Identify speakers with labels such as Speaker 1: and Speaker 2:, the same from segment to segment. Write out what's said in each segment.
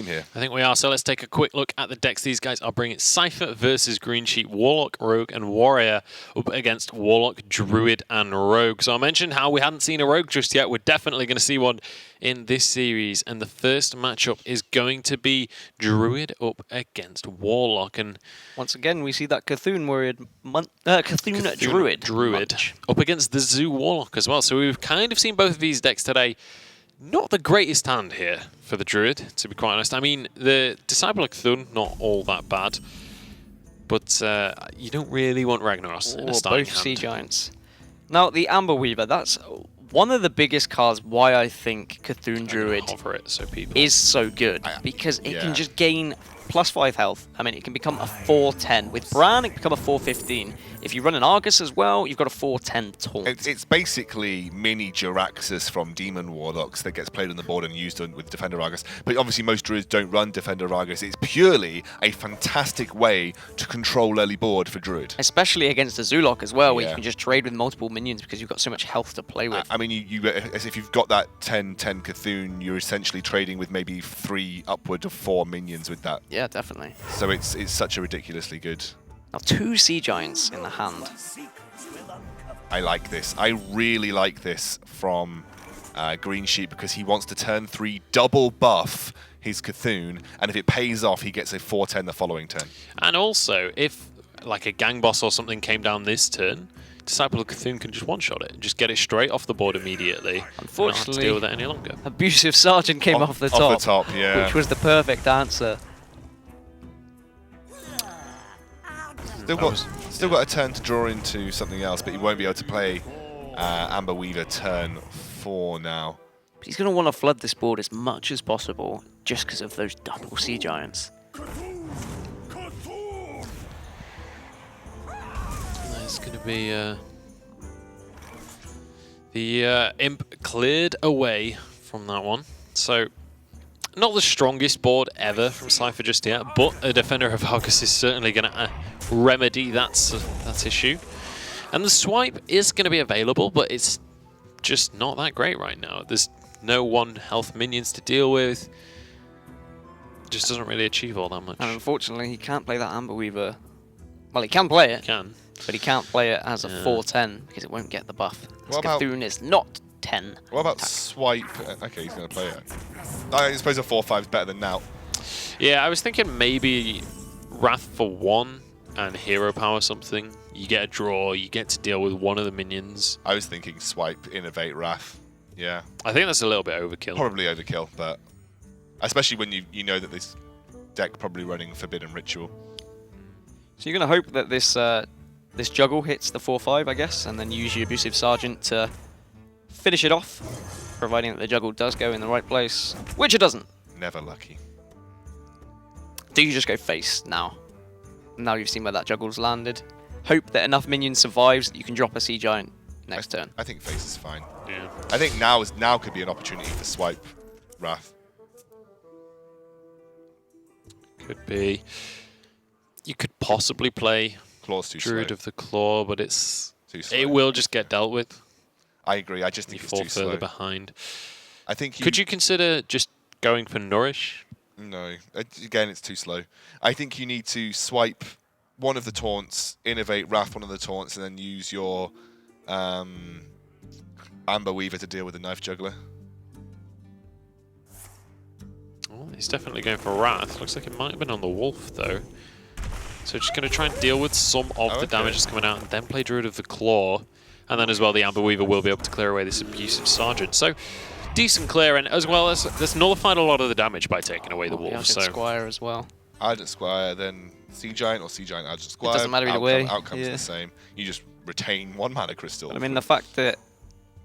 Speaker 1: here.
Speaker 2: I think we are, so let's take a quick look at the decks. These guys are bringing Cipher versus GreenSheep, Warlock, Rogue, and Warrior up against Warlock, Druid, and Rogue. So I mentioned how we hadn't seen a Rogue just yet. We're definitely going to see one in this series, and the first matchup is going to be Druid up against Warlock. And
Speaker 3: once again, we see that Cthulhu Druid
Speaker 2: up against the Zoo Warlock as well. So we've kind of seen both of these decks today. Not the greatest hand here for the Druid, to be quite honest. I mean, the Disciple of Cthulhu, not all that bad. But you don't really want Ragnaros in a starting
Speaker 3: both
Speaker 2: hand.
Speaker 3: Sea Giants. Now, the Amber Weaver, that's one of the biggest cards why I think Cthulhu Druid is so good. Because it can just gain +5 health. I mean, it can become a 410. With Bran, it can become a 415. If you run an Argus as well, you've got a 410 taunt.
Speaker 1: It's basically mini Jiraxxus from Demon Warlocks that gets played on the board and used with Defender Argus. But obviously most Druids don't run Defender Argus. It's purely a fantastic way to control early board for Druid.
Speaker 3: Especially against the Zoolock as well, where you can just trade with multiple minions because you've got so much health to play with.
Speaker 1: I mean, if you've got that 10-10 Cthulhu, you're essentially trading with maybe 3 upward of 4 minions with that.
Speaker 3: Yeah, definitely.
Speaker 1: So it's such a ridiculously good.
Speaker 3: Now 2 Sea Giants in the hand.
Speaker 1: I like this. I really like this from GreenSheep because he wants to turn 3 double buff his Cthulhu, and if it pays off, he gets a 410 the following turn.
Speaker 2: And also, if like a gang boss or something came down this turn, Disciple of Cthulhu can just one-shot it and just get it straight off the board immediately.
Speaker 3: Unfortunately,
Speaker 2: not have to deal with it any longer.
Speaker 3: Abusive Sergeant came off the top.
Speaker 1: Off the top, yeah.
Speaker 3: Which was the perfect answer.
Speaker 1: Still got a turn to draw into something else, but he won't be able to play Amber Weaver turn 4 now.
Speaker 3: But he's going to want to flood this board as much as possible, just because of those double Sea Giants.
Speaker 2: There's going to be the Imp cleared away from that one. So, not the strongest board ever from Cipher just yet, but a Defender of Argus is certainly going to remedy that issue. And the swipe is going to be available, but it's just not that great right now. There's no 1 health minions to deal with. Just doesn't really achieve all that much.
Speaker 3: And unfortunately, he can't play that Amber Weaver. Well, he can play it.
Speaker 2: He can.
Speaker 3: But he can't play it as a 410 because it won't get the buff. Cthulhu is not 10.
Speaker 1: What about swipe? Okay, he's going to play it. I suppose a 4-5 is better than now.
Speaker 2: Yeah, I was thinking maybe Wrath for 1 and Hero Power something. You get a draw, you get to deal with one of the minions.
Speaker 1: I was thinking swipe, innovate, Wrath. Yeah.
Speaker 2: I think that's a little bit overkill.
Speaker 1: Probably overkill, but especially when you know that this deck probably running Forbidden Ritual.
Speaker 3: So you're going to hope that this juggle hits the 4-5, I guess, and then use your Abusive Sergeant to finish it off, providing that the juggle does go in the right place, which it doesn't.
Speaker 1: Never lucky.
Speaker 3: Do you just go face now? Now you've seen where that juggle's landed. Hope that enough minions survives that you can drop a Sea Giant next turn.
Speaker 1: I think face is fine.
Speaker 2: Yeah.
Speaker 1: I think now could be an opportunity for swipe Wrath.
Speaker 2: Could be. You could possibly play
Speaker 1: Claw's too
Speaker 2: Druid
Speaker 1: slow.
Speaker 2: of the Claw, but it's
Speaker 1: Too slow.
Speaker 2: it will just get dealt with.
Speaker 1: I agree. I just think
Speaker 2: You
Speaker 1: it's
Speaker 2: fall
Speaker 1: too
Speaker 2: further
Speaker 1: slow.
Speaker 2: behind.
Speaker 1: I think
Speaker 2: Could you consider just going for Nourish?
Speaker 1: No. Again, it's too slow. I think you need to swipe one of the taunts, innovate Wrath one of the taunts, and then use your Amber Weaver to deal with the Knife Juggler.
Speaker 2: Oh, he's definitely going for Wrath. Looks like it might have been on the Wolf, though. So just going to try and deal with some of the damage that's coming out and then play Druid of the Claw. And then as well, the Amber Weaver will be able to clear away this Abusive Sergeant. So, decent clear, and as well as this nullified a lot of the damage by taking away the Wolf.
Speaker 3: So Squire as well.
Speaker 1: Argent Squire, then Sea Giant or Sea Giant Argent Squire.
Speaker 3: It doesn't matter either way.
Speaker 1: Outcome's the same. You just retain 1 mana crystal.
Speaker 3: But I mean, the fact that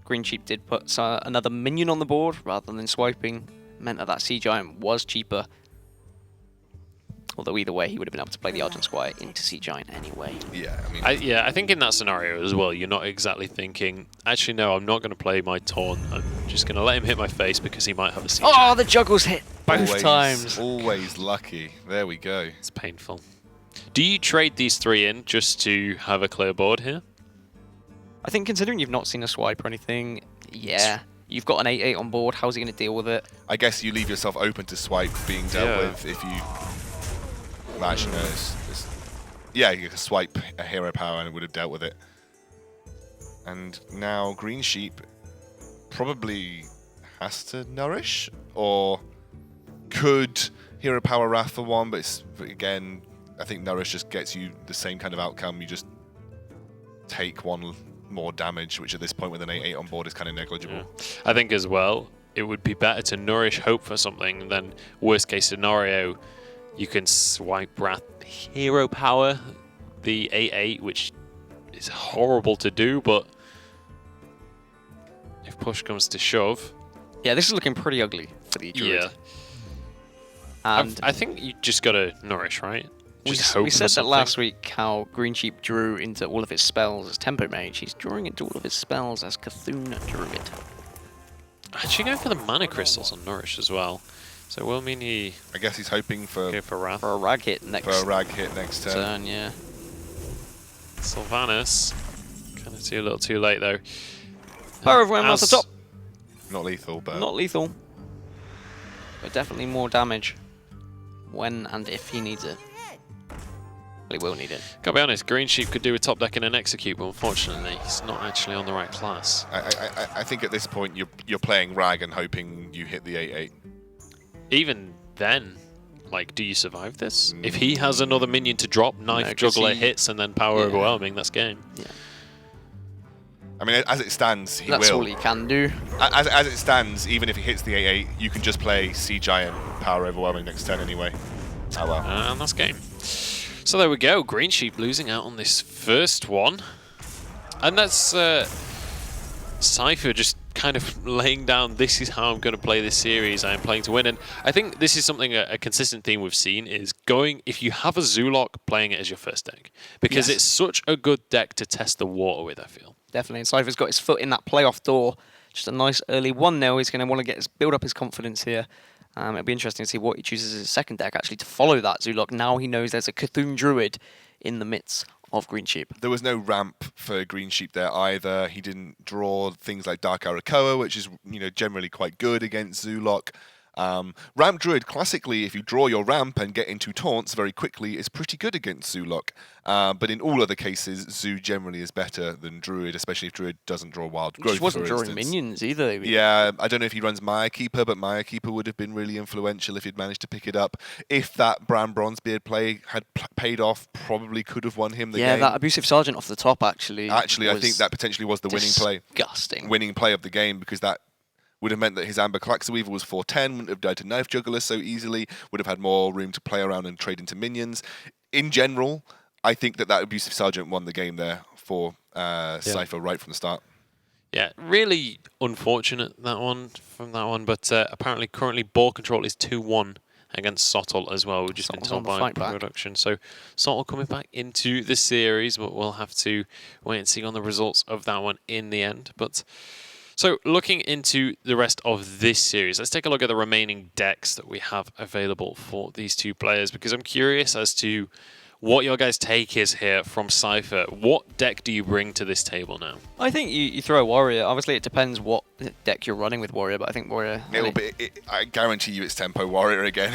Speaker 3: GreenSheep did put another minion on the board rather than swiping meant that Sea Giant was cheaper. Although either way, he would have been able to play the Argent Squire into Sea Giant anyway.
Speaker 1: Yeah, I mean...
Speaker 2: I think in that scenario as well, you're not exactly thinking, actually, no, I'm not going to play my taunt. I'm just going to let him hit my face because he might have a Sea Giant.
Speaker 3: Oh, the juggle's hit both times.
Speaker 1: Always lucky. There we go.
Speaker 2: It's painful. Do you trade these 3 in just to have a clear board here?
Speaker 3: I think considering you've not seen a swipe or anything, yeah. You've got an 8-8 on board. How's he going to deal with it?
Speaker 1: I guess you leave yourself open to swipe being dealt with if you... Well, actually, no. Yeah, you could swipe a hero power and it would have dealt with it. And now GreenSheep probably has to nourish, or could hero power Wrath for one, but it's, again, I think nourish just gets you the same kind of outcome. You just take one more damage, which at this point with an 8-8 on board is kind of negligible.
Speaker 2: Yeah. I think as well, it would be better to nourish hope for something than worst case scenario, you can swipe Wrath hero power, the 8-8, which is horrible to do, but if push comes to shove...
Speaker 3: Yeah, this is looking pretty ugly for the Druid.
Speaker 2: Yeah.
Speaker 3: And
Speaker 2: I think you just got to nourish, right?
Speaker 3: we said that last week, how GreenSheep drew into all of his spells as Tempo Mage. He's drawing into all of his spells as Cthulhu Druid.
Speaker 2: Actually go for the mana crystals on nourish as well. So it will mean he...
Speaker 1: I guess he's hoping for...
Speaker 2: Go for Wrath.
Speaker 3: For a rag hit next
Speaker 1: turn.
Speaker 3: Yeah.
Speaker 2: Sylvanas. Kind of a little too late, though.
Speaker 3: Power of Wham off the top.
Speaker 1: Not lethal, but...
Speaker 3: Not lethal. But definitely more damage. When and if he needs it. Well, he will need it.
Speaker 2: Gotta be honest, GreenSheep could do a top deck and an execute, but unfortunately, he's not actually on the right class.
Speaker 1: I think at this point you're playing Rag and hoping you hit the 8-8.
Speaker 2: Even then, like, do you survive this? If he has another minion to drop, Knife Juggler hits, and then Power Overwhelming, that's game.
Speaker 3: Yeah.
Speaker 1: I mean, as it stands, he will.
Speaker 3: That's all he can do.
Speaker 1: As it stands, even if he hits the 8-8, you can just play Sea Giant Power Overwhelming next turn anyway. Oh well.
Speaker 2: And that's game. So there we go. GreenSheep losing out on this first one. And that's Cipher just kind of laying down, this is how I'm going to play this series. I am playing to win. And I think this is something, a consistent theme we've seen, is going, if you have a Zoolock, playing it as your first deck. Because it's such a good deck to test the water with, I feel.
Speaker 3: Definitely. And Cypher's got his foot in that playoff door. Just a nice early 1-0. He's going to want to build up his confidence here. It'll be interesting to see what he chooses as his second deck, actually, to follow that Zoolock. Now he knows there's a Cthulhu Druid in the midst of GreenSheep.
Speaker 1: There was no ramp for GreenSheep there either. He didn't draw things like Dark Arakoa, which is generally quite good against Zoolock. Ramp Druid, classically, if you draw your ramp and get into taunts very quickly, is pretty good against Zoolock. But in all other cases, Zoo generally is better than Druid, especially if Druid doesn't draw Wild Growth,
Speaker 3: He wasn't
Speaker 1: for
Speaker 3: drawing minions either.
Speaker 1: Yeah, I don't know if he runs Maya Keeper, but Maya Keeper would have been really influential if he'd managed to pick it up. If that Bran Bronzebeard play had paid off, probably could have won him the game.
Speaker 3: Yeah, that Abusive Sergeant off the top, actually.
Speaker 1: Actually, I think that potentially was the winning play.
Speaker 3: Disgusting.
Speaker 1: Winning play of the game, because that would have meant that his Amber Klaxaweaver was 4/10, wouldn't have died to Knife Juggler so easily, would have had more room to play around and trade into minions. In general, I think that Abusive Sergeant won the game there for Cipher right from the start.
Speaker 2: Yeah, really unfortunate from that one, but apparently currently ball control is 2-1 against Sottle as well. We've just been told by production. So Sottle coming back into the series, but we'll have to wait and see on the results of that one in the end. But so looking into the rest of this series, let's take a look at the remaining decks that we have available for these two players, because I'm curious as to what your guys' take is here from Cipher. What deck do you bring to this table now?
Speaker 3: I think you throw a Warrior. Obviously, it depends what deck you're running with Warrior, but I think Warrior...
Speaker 1: I guarantee you it's Tempo Warrior again.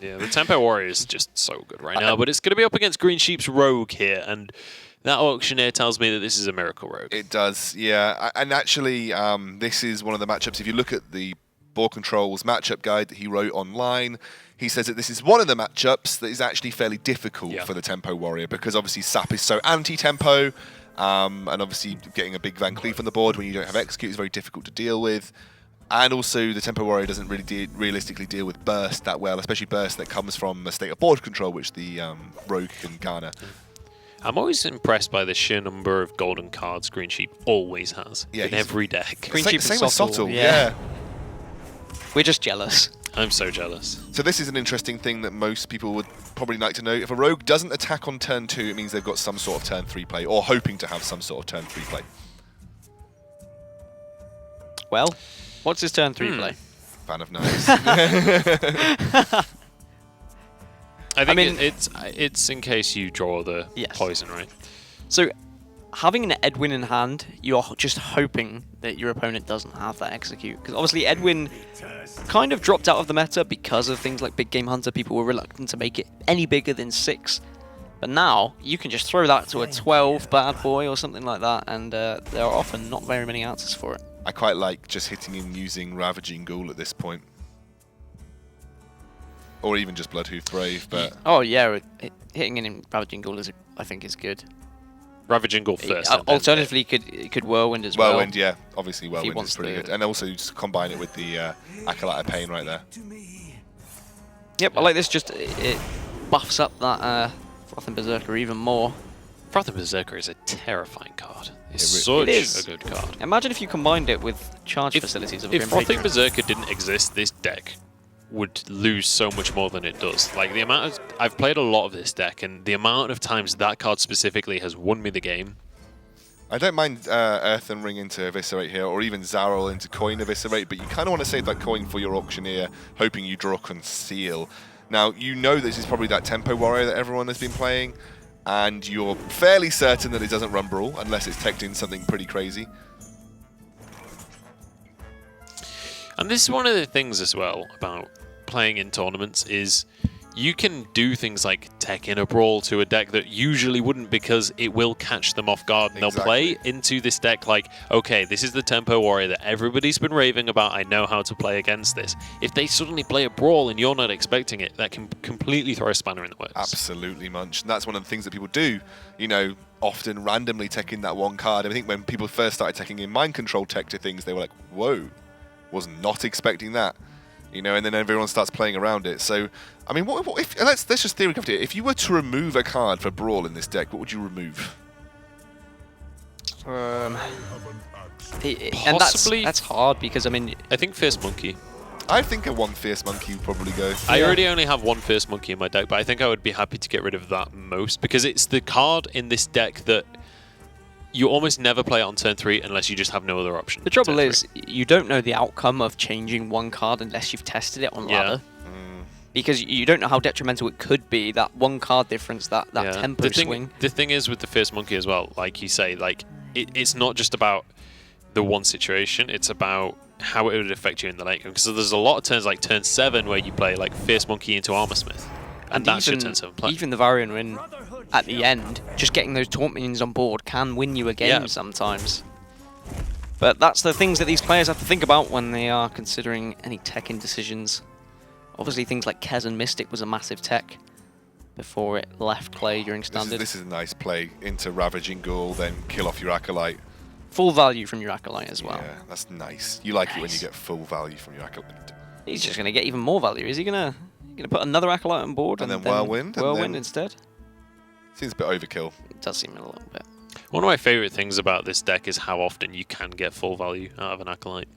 Speaker 2: Yeah, the Tempo Warrior is just so good right now, but it's going to be up against GreenSheep's Rogue here, and that auctioneer tells me that this is a Miracle Rogue.
Speaker 1: It does, yeah. And actually, this is one of the matchups. If you look at the Ball Control's matchup guide that he wrote online, he says that this is one of the matchups that is actually fairly difficult for the Tempo Warrior, because obviously Sap is so anti-tempo, and obviously getting a big Van Cleef on the board when you don't have Execute is very difficult to deal with. And also the Tempo Warrior doesn't really realistically deal with Burst that well, especially Burst that comes from a state of board control, which the Rogue can garner.
Speaker 2: I'm always impressed by the sheer number of golden cards GreenSheep always has in every deck.
Speaker 3: GreenSheep
Speaker 1: same with Sottle,
Speaker 3: yeah. We're just jealous.
Speaker 2: I'm so jealous.
Speaker 1: So this is an interesting thing that most people would probably like to know. If a Rogue doesn't attack on turn 2, it means they've got some sort of turn 3 play, or hoping to have some sort of turn 3 play.
Speaker 3: Well, what's his turn 3 play?
Speaker 1: Fan of Knives.
Speaker 2: I mean, it's in case you draw the poison, right?
Speaker 3: So having an Edwin in hand, you're just hoping that your opponent doesn't have that execute. Because obviously Edwin kind of dropped out of the meta because of things like Big Game Hunter. People were reluctant to make it any bigger than 6. But now, you can just throw that to a 12 bad boy or something like that, and there are often not very many answers for it.
Speaker 1: I quite like just hitting him using Ravaging Ghoul at this point. Or even just Bloodhoof Brave, but...
Speaker 3: Oh yeah, hitting in Ravaging Ghoul is, I think, is good.
Speaker 2: Ravaging Ghoul first.
Speaker 3: Alternatively, you could Whirlwind as well.
Speaker 1: Whirlwind, yeah. Obviously, Whirlwind is pretty good. And also just combine it with the Acolyte of Pain right there.
Speaker 3: Yep, I like this. Just it buffs up that Frothing Berserker even more.
Speaker 2: Frothing Berserker is a terrifying card. It's such a good card.
Speaker 3: Imagine if you combined it with charge facilities of
Speaker 2: If Frothing Berserker didn't exist, this deck would lose so much more than it does. Like the amount of, I've played a lot of this deck, and the amount of times that card specifically has won me the game.
Speaker 1: I don't mind Earthen Ring into Eviscerate here, or even Zarol into Coin Eviscerate, but you kind of want to save that coin for your Auctioneer, hoping you draw Conceal. Now, you know this is probably that Tempo Warrior that everyone has been playing, and you're fairly certain that it doesn't run Brawl, unless it's teched in something pretty crazy.
Speaker 2: And this is one of the things as well about playing in tournaments is you can do things like tech in a Brawl to a deck that usually wouldn't, because it will catch them off guard. And they'll play into this deck like, okay, this is the Tempo Warrior that everybody's been raving about. I know how to play against this. If they suddenly play a Brawl and you're not expecting it, that can completely throw a spanner in the works.
Speaker 1: Absolutely, Munch. And that's one of the things that people do, you know, often randomly tech in that one card. I think when people first started teching in Mind Control tech to things, they were like, whoa, was not expecting that. You know, and then everyone starts playing around it. So, I mean, what if let's just theory craft it. If you were to remove a card for Brawl in this deck, what would you remove?
Speaker 3: And that's hard because I mean,
Speaker 2: I think Fierce Monkey.
Speaker 1: I think a 1 Fierce Monkey would probably go.
Speaker 2: I already only have 1 Fierce Monkey in my deck, but I think I would be happy to get rid of that most, because it's the card in this deck that you almost never play it on turn 3 unless you just have no other option.
Speaker 3: The trouble is, you don't know the outcome of changing one card unless you've tested it on ladder. Because you don't know how detrimental it could be, that one card difference, that tempo swing.
Speaker 2: The thing is with the Fierce Monkey as well, like you say, like it's not just about the one situation, it's about how it would affect you in the late game. Because there's a lot of turns, like turn 7, where you play like Fierce Monkey into Armorsmith. And that's your turn 7 play.
Speaker 3: Even the Varian win at the end, just getting those Taunt Minions on board can win you a game sometimes. But that's the things that these players have to think about when they are considering any tech-in decisions. Obviously things like Kez and Mystic was a massive tech before it left play during Standard.
Speaker 1: This is a nice play into Ravaging Ghoul, then kill off your Acolyte.
Speaker 3: Full value from your Acolyte as well.
Speaker 1: Yeah, that's nice. You like it when you get full value from your Acolyte.
Speaker 3: He's just going to get even more value. Is he going to put another Acolyte on board?
Speaker 1: And then Whirlwind?
Speaker 3: Whirlwind instead?
Speaker 1: Seems a bit overkill.
Speaker 3: It does seem a little bit.
Speaker 2: One of my favourite things about this deck is how often you can get full value out of an Acolyte.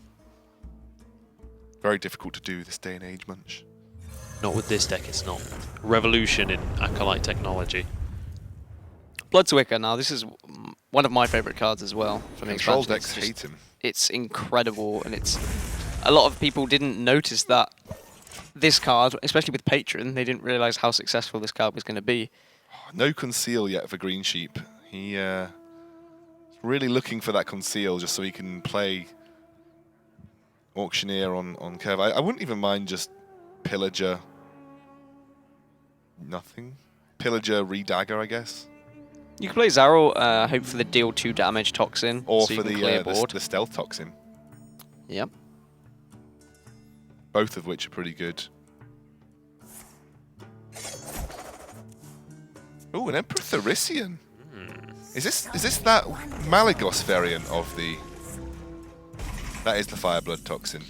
Speaker 1: Very difficult to do this day and age, Munch.
Speaker 2: Not with this deck, it's not. Revolution in Acolyte technology.
Speaker 3: Bloodswicker, now this is one of my favourite cards as well. From
Speaker 1: Control decks hate him.
Speaker 3: It's incredible, and it's a lot of people didn't notice that this card, especially with Patron, they didn't realise how successful this card was going to be.
Speaker 1: No Conceal yet for GreenSheep. He really looking for that Conceal just so he can play Auctioneer on Kev. I wouldn't even mind just Pillager. Nothing. Pillager, Redagger, I guess.
Speaker 3: You can play Zarol, hope for the deal 2 damage Toxin.
Speaker 1: Or
Speaker 3: so
Speaker 1: for the Stealth Toxin.
Speaker 3: Yep.
Speaker 1: Both of which are pretty good. Oh, an Emperor Therissian. Is this that Malagos variant of the... That is the Fireblood Toxin.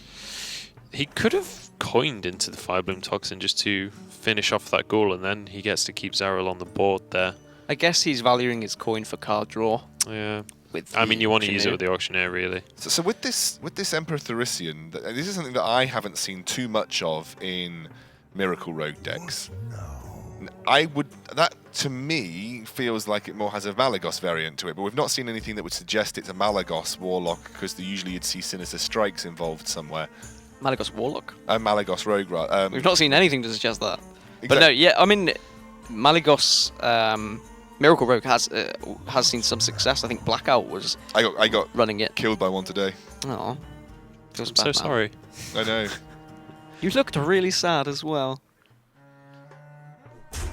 Speaker 2: He could have coined into the Firebloom Toxin just to finish off that goal, and then he gets to keep Zarol on the board there. I
Speaker 3: guess he's valuing his coin for card draw.
Speaker 2: Yeah. I mean, you want to use it with the Auctioneer, really.
Speaker 1: So with this Emperor Therissian, this is something that I haven't seen too much of in Miracle Rogue decks. That to me feels like it more has a Malagos variant to it, but we've not seen anything that would suggest it's a Malagos Warlock, because usually you'd see Sinister Strikes involved somewhere.
Speaker 3: Malagos Warlock?
Speaker 1: Malagos Rogue, right?
Speaker 3: We've not seen anything to suggest that. Exactly. But no, yeah, I mean, Malagos Miracle Rogue has seen some success. I think Blackout was
Speaker 1: I got
Speaker 3: running it.
Speaker 1: killed by one today.
Speaker 3: Oh,
Speaker 2: I'm so sorry.
Speaker 1: I know.
Speaker 3: You looked really sad as well.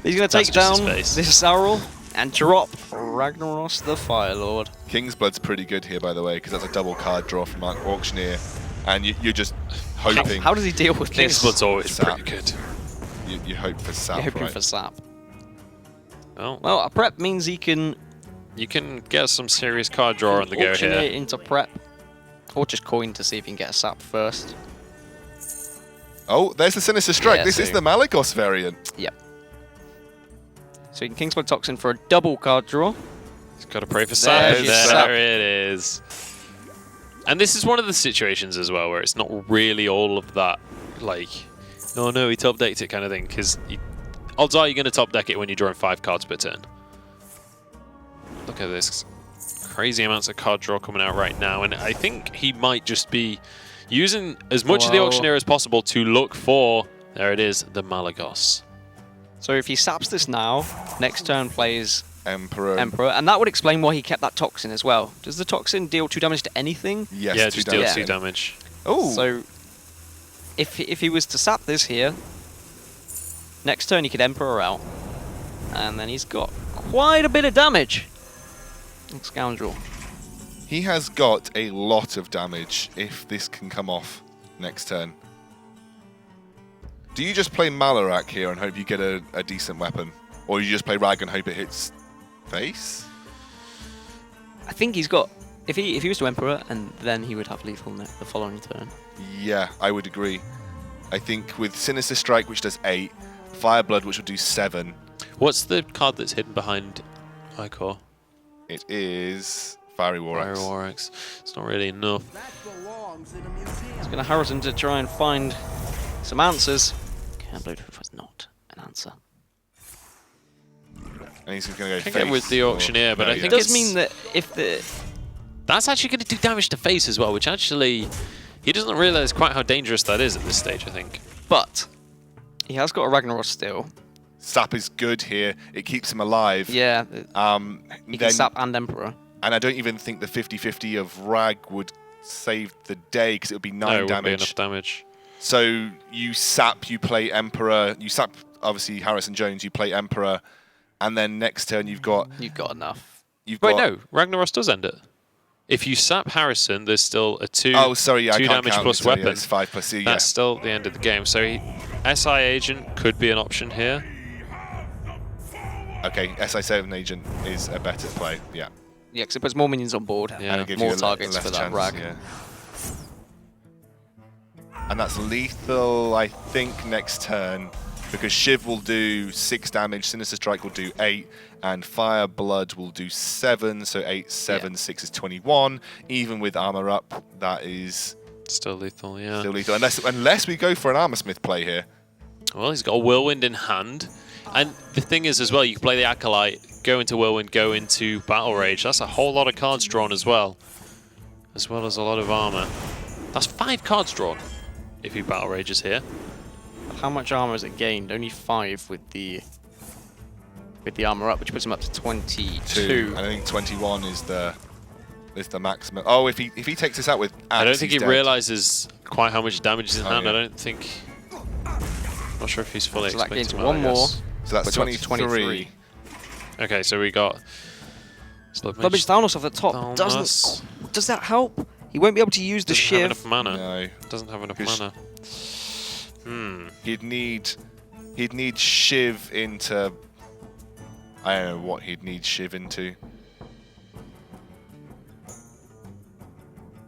Speaker 3: He's going to take down this Zarul and drop Ragnaros the Fire Lord.
Speaker 1: Kingsblood's pretty good here, by the way, because that's a double card draw from Auctioneer, and you're just hoping.
Speaker 3: How does he deal with this?
Speaker 2: Kingsblood's always
Speaker 1: sap.
Speaker 2: pretty good.
Speaker 1: You hope for sap,
Speaker 3: You're hoping
Speaker 1: right?
Speaker 3: for sap.
Speaker 2: Well,
Speaker 3: a prep means he can...
Speaker 2: You can get some serious card draw on the go
Speaker 3: Auctioneer
Speaker 2: here.
Speaker 3: into prep. Or just coin to see if he can get a sap first.
Speaker 1: Oh, there's the Sinister Strike.
Speaker 3: Yeah,
Speaker 1: this is the Malagos variant.
Speaker 3: Yep. So you can Kingsblood Toxin for a double card draw.
Speaker 2: He's got to pray for sap.
Speaker 3: There's sap.
Speaker 2: There it is. And this is one of the situations as well where it's not really all of that, like, oh no, he top decked it kind of thing, because odds are you're going to top deck it when you're drawing 5 cards per turn. Look at this crazy amounts of card draw coming out right now, and I think he might just be using as much of the Auctioneer as possible to look for, there it is, the Malagos.
Speaker 3: So if he saps this now, next turn plays
Speaker 1: Emperor,
Speaker 3: and that would explain why he kept that Toxin as well. Does the Toxin deal 2 damage to anything?
Speaker 1: Yes,
Speaker 2: yeah,
Speaker 1: 2
Speaker 2: just
Speaker 1: damage.
Speaker 2: deals 2 damage.
Speaker 1: Oh,
Speaker 3: So if he was to sap this here, next turn he could Emperor out, and then he's got quite a bit of damage. Scoundrel.
Speaker 1: he has got a lot of damage if this can come off next turn. Do you just play Malarak here and hope you get a decent weapon? Or you just play Rag and hope it hits face?
Speaker 3: I think he's got... If he was to Emperor, and then he would have lethal the following turn.
Speaker 1: Yeah, I would agree. I think with Sinister Strike, which does 8, Fireblood, which will do 7.
Speaker 2: What's the card that's hidden behind Icor?
Speaker 1: It is Fiery War
Speaker 2: Fire
Speaker 1: Axe.
Speaker 2: War Axe. It's not really enough.
Speaker 3: He's going to harass him to try and find some answers. Blood was not an answer.
Speaker 1: And he's going to go
Speaker 2: Can
Speaker 1: face.
Speaker 2: get with the Auctioneer, but I
Speaker 3: It
Speaker 2: think
Speaker 3: does
Speaker 2: it's...
Speaker 3: mean that if the...
Speaker 2: That's actually going to do damage to face as well, which actually... He doesn't realise quite how dangerous that is at this stage, I think.
Speaker 3: But he has got a Ragnaros still.
Speaker 1: Sap is good here. It keeps him alive.
Speaker 3: Yeah. He can sap and Emperor.
Speaker 1: And I don't even think the 50-50 of Rag would save the day because it would be 9
Speaker 2: No, it wouldn't be
Speaker 1: damage.
Speaker 2: enough damage.
Speaker 1: So you sap, you play Emperor. You sap, obviously, Harrison Jones, you play Emperor. And then next turn you've got...
Speaker 3: You've got enough.
Speaker 1: You've
Speaker 2: Wait,
Speaker 1: got,
Speaker 2: no. Ragnaros does end it. If you sap Harrison, there's still a 2
Speaker 1: Oh, sorry, yeah,
Speaker 2: 2
Speaker 1: I can't
Speaker 2: damage
Speaker 1: count
Speaker 2: plus
Speaker 1: it, so yeah,
Speaker 2: weapon.
Speaker 1: it's 5 plus C, yeah.
Speaker 2: That's still the end of the game. So SI Agent could be an option here.
Speaker 1: Okay, SI7 Agent is a better play, yeah.
Speaker 3: Yeah, because it puts more minions on board.
Speaker 2: Yeah.
Speaker 1: And it gives
Speaker 3: More
Speaker 1: you
Speaker 3: targets
Speaker 1: less
Speaker 3: for that
Speaker 1: chance,
Speaker 3: Rag.
Speaker 1: yeah. And that's lethal, I think, next turn, because Shiv will do 6 damage, Sinister Strike will do 8, and Fire Blood will do 7, so 8, 7, 6 is 21. Even with armor up, that is
Speaker 2: Still lethal, yeah.
Speaker 1: still lethal, unless we go for an Armorsmith play here.
Speaker 2: Well, he's got a Whirlwind in hand. And the thing is as well, you can play the Acolyte, go into Whirlwind, go into Battle Rage. That's a whole lot of cards drawn as well as a lot of armor. That's 5 cards drawn if he Battle Rages here.
Speaker 3: How much armor is it gained? Only 5 with the armor up, which puts him up to 22.
Speaker 1: And I think 21 is the maximum. Oh, if he takes this out with Axe,
Speaker 2: I don't think he
Speaker 1: he's dead.
Speaker 2: realizes quite how much damage is in hand.
Speaker 1: Yeah.
Speaker 2: I don't think... Not sure if he's fully
Speaker 3: So that
Speaker 2: expecting
Speaker 3: gains
Speaker 2: that,
Speaker 3: one
Speaker 2: I
Speaker 3: more.
Speaker 2: guess.
Speaker 1: So that's
Speaker 3: Puts him up to
Speaker 1: 23.
Speaker 2: Okay, so we got...
Speaker 3: Bloodmage Thalnos off the top
Speaker 2: Thalnos.
Speaker 3: doesn't... Does that help? He won't be able to use the
Speaker 2: Doesn't have
Speaker 3: Shiv.
Speaker 2: enough mana.
Speaker 1: No.
Speaker 2: Doesn't have enough
Speaker 1: 'Cause
Speaker 2: mana.
Speaker 1: He'd need Shiv into... I don't know what he'd need Shiv into.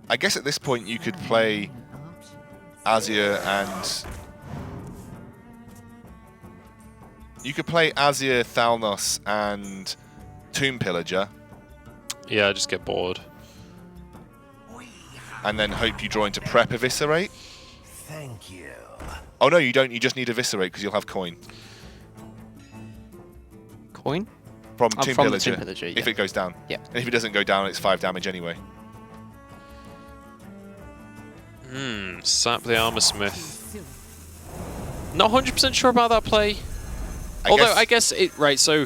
Speaker 1: I guess at this point you could play Azir and... You could play Azir, Thalnos, and Tomb Pillager,
Speaker 2: Yeah, I just get bored.
Speaker 1: and then hope you draw into Prep Eviscerate.
Speaker 4: Thank you.
Speaker 1: Oh no, you don't. You just need Eviscerate because you'll have coin
Speaker 3: Coin?
Speaker 1: from
Speaker 3: Oh,
Speaker 1: Tomb
Speaker 3: from the
Speaker 1: Pillager,
Speaker 3: Tomb Pillager,
Speaker 1: if
Speaker 3: yeah.
Speaker 1: it goes down.
Speaker 3: Yeah.
Speaker 1: And if it doesn't go down, it's 5 damage anyway.
Speaker 2: Sap the Armorsmith. Not 100% sure about that play.
Speaker 1: I
Speaker 2: I guess it... Right, so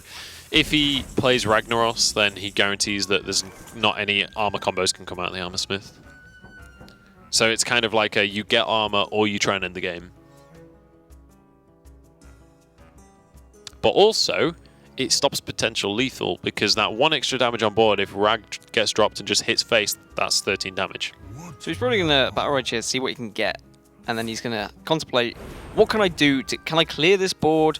Speaker 2: if he plays Ragnaros, then he guarantees that there's not any armor combos can come out of the Armor Smith. So it's kind of like a you get armor or you try and end the game. But also, it stops potential lethal because that 1 extra damage on board, if Rag gets dropped and just hits face, that's 13 damage.
Speaker 3: So he's probably going to battle rage here, see what he can get, and then he's going to contemplate, what can I do? Can I clear this board?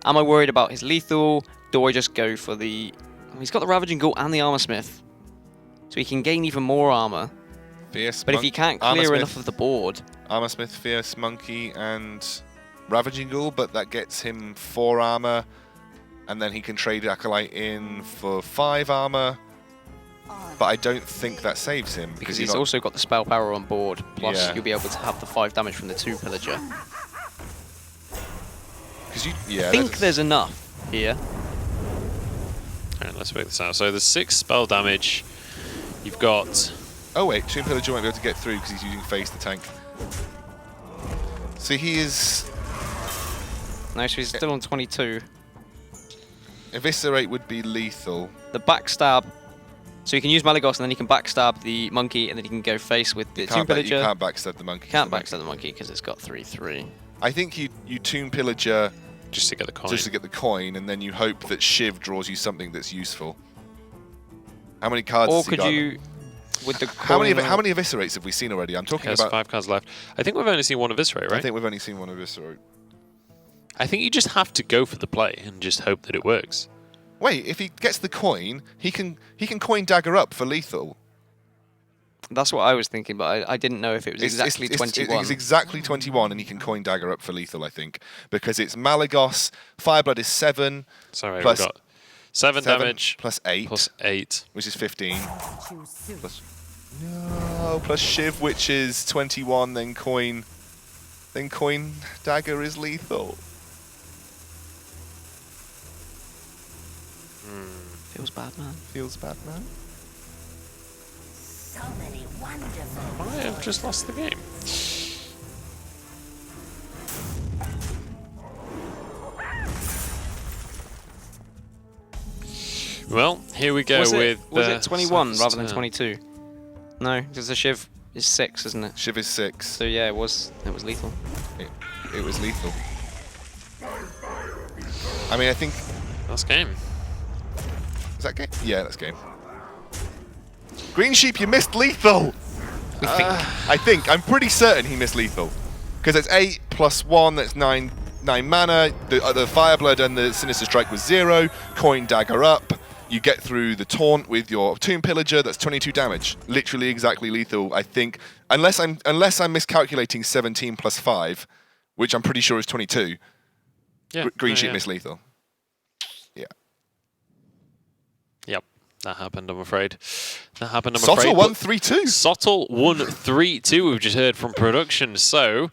Speaker 3: Am I worried about his lethal? Do I just go for the... He's got the Ravaging Ghoul and the Armor Smith, so he can gain even more armor. But if he can't clear enough of the board...
Speaker 1: Armor Smith, Fierce Monkey, and Ravaging Ghoul, but that gets him 4 armor, and then he can trade Acolyte in for 5 armor, but I don't think that saves him.
Speaker 3: Because he's also got the Spell Power on board, plus you'll be able to have the 5 damage from the 2 Pillager. I think there's enough here.
Speaker 2: Alright, let's work this out. So there's 6 spell damage. You've got...
Speaker 1: Oh wait, Tomb Pillager won't be able to get through because he's using Face the tank. So he is...
Speaker 3: No, so he's still on 22.
Speaker 1: Eviscerate would be lethal.
Speaker 3: The backstab... So you can use Malygos and then you can backstab the monkey and then you can go face with the Tomb Pillager.
Speaker 1: You can't backstab the monkey.
Speaker 3: Can't backstab the monkey because it's got 3/3.
Speaker 1: I think you Tomb Pillager...
Speaker 2: Just to get the coin.
Speaker 1: Just to get the coin, and then you hope that Shiv draws you something that's useful. How many cards
Speaker 3: or
Speaker 1: has he got?
Speaker 3: Could you... With the
Speaker 1: how many Eviscerates have we seen already? I'm talking about
Speaker 2: 5 cards left. I think we've only seen 1 Eviscerate, right?
Speaker 1: I think we've only seen 1 Eviscerate.
Speaker 2: I think you just have to go for the play and just hope that it works.
Speaker 1: Wait, if he gets the coin, he can coin Dagger up for lethal.
Speaker 3: That's what I was thinking, but I didn't know if it was exactly 21.
Speaker 1: It's exactly 21, and he can coin Dagger up for lethal, I think, because it's Malygos. Fireblood is 7.
Speaker 2: Sorry,
Speaker 1: plus
Speaker 2: we got 7 damage
Speaker 1: plus 8.
Speaker 2: Plus 8.
Speaker 1: Which is 15. Plus Shiv, which is 21, then coin Dagger is lethal.
Speaker 3: Feels bad, man.
Speaker 1: Feels bad, man.
Speaker 4: So many wonderful.
Speaker 2: I have just lost the game. Well, here we go with...
Speaker 3: Was it 21 rather than 22? No, because the Shiv is 6, isn't it?
Speaker 1: Shiv is 6.
Speaker 3: So yeah, it was lethal.
Speaker 1: It was lethal. I mean, I think...
Speaker 2: That's game.
Speaker 1: Is that game? Yeah, that's game. GreenSheep, you missed lethal! I think. I'm pretty certain he missed lethal. Because it's 8 plus 1, that's 9 mana. The Fireblood and the Sinister Strike was 0. Coin Dagger up. You get through the taunt with your Tomb Pillager, that's 22 damage. Literally exactly lethal, I think. Unless I'm miscalculating 17 plus 5, which I'm pretty sure is 22.
Speaker 2: Yeah.
Speaker 1: GreenSheep missed lethal. Yeah.
Speaker 2: Yep. That happened, I'm afraid. That happened, I'm
Speaker 1: Sottle
Speaker 2: afraid.
Speaker 1: won 3-2.
Speaker 2: Sottle won 3-2, we've just heard from production. So,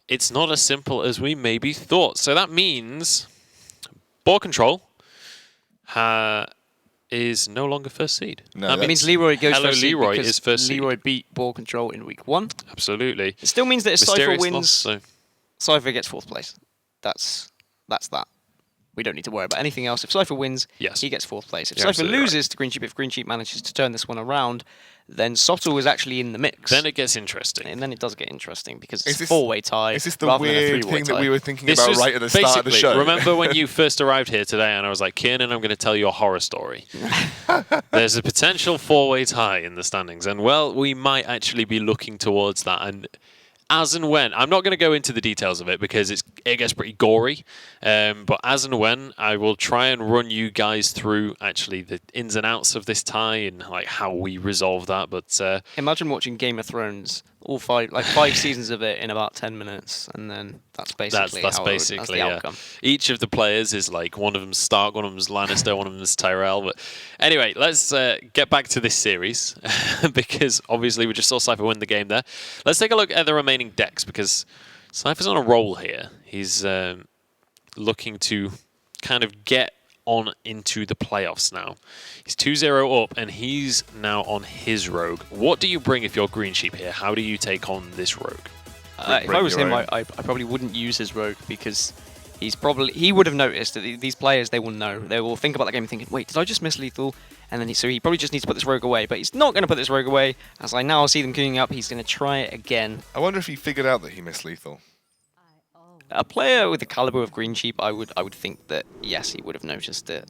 Speaker 2: it's not as simple as we maybe thought. So that means Ball Control is no longer first seed.
Speaker 1: No,
Speaker 3: that means Leroy goes
Speaker 2: Hello,
Speaker 3: first seed
Speaker 2: Leroy
Speaker 3: because
Speaker 2: is first seed.
Speaker 3: Leroy beat Ball Control in week 1.
Speaker 2: Absolutely.
Speaker 3: It still means that if Cipher
Speaker 2: Mysterious
Speaker 3: wins,
Speaker 2: loss, so.
Speaker 3: Cipher gets 4th place. That's that. We don't need to worry about anything else. If Cipher wins, he gets 4th place. If Cipher loses to GreenSheep, if GreenSheep manages to turn this one around, then Sottle is actually in the mix.
Speaker 2: Then it gets interesting.
Speaker 3: And then it does get interesting because it's a 4-way tie.
Speaker 1: Is this the weird thing that we were thinking about right at the start of the show?
Speaker 2: Remember when you first arrived here today and I was like, Kiernan, I'm going to tell you a horror story. There's a potential 4-way tie in the standings. And, well, we might actually be looking towards that. And as and when, I'm not going to go into the details of it because it gets pretty gory, but as and when, I will try and run you guys through actually the ins and outs of this tie and like how we resolve that. But
Speaker 3: imagine watching Game of Thrones, all 5 seasons of it in about 10 minutes, and then that's basically
Speaker 2: that's
Speaker 3: the outcome.
Speaker 2: Each of the players is like, one of them's Stark, one of them's Lannister, one of them's Tyrell. But anyway, let's get back to this series because obviously we just saw Cipher win the game there. Let's take a look at the remaining decks because Cipher's on a roll here. He's looking to kind of get on into the playoffs now. He's 2-0 up and he's now on his rogue. What do you bring if you're GreenSheep here? How do you take on this rogue?
Speaker 3: If I was him, I probably wouldn't use his rogue because he would have noticed that these players, they will know. They will think about the game and thinking, wait, did I just miss lethal? And then so he probably just needs to put this rogue away, but he's not going to put this rogue away. As I now see them queuing up, he's going to try it again.
Speaker 1: I wonder if he figured out that he missed lethal.
Speaker 3: A player with the caliber of GreenSheep, I would think that yes, he would have noticed it.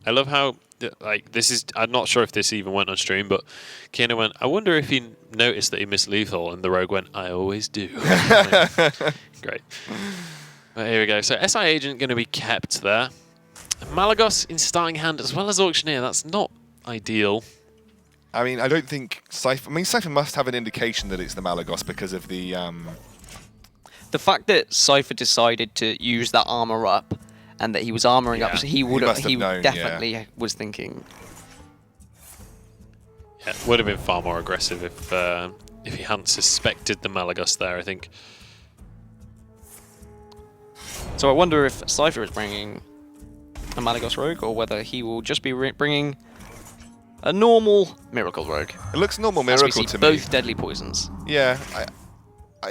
Speaker 2: I love how like this is. I'm not sure if this even went on stream, but Keenan went, I wonder if he noticed that he missed lethal, and the rogue went, I always do. Great. But here we go. So SI Agent going to be kept there. Malagos in starting hand as well as Auctioneer. That's not ideal.
Speaker 1: I mean, I don't think Cipher... I mean, Cipher must have an indication that it's the Malagos because of the...
Speaker 3: The fact that Cipher decided to use that armor up and that he was armoring up, so he definitely was thinking.
Speaker 2: Yeah, it would have been far more aggressive if he hadn't suspected the Malagos there, I think.
Speaker 3: So I wonder if Cipher is bringing a Malagos Rogue or whether he will just be bringing a normal Miracle Rogue.
Speaker 1: It looks normal Miracle to me.
Speaker 3: Both deadly poisons.
Speaker 1: Yeah,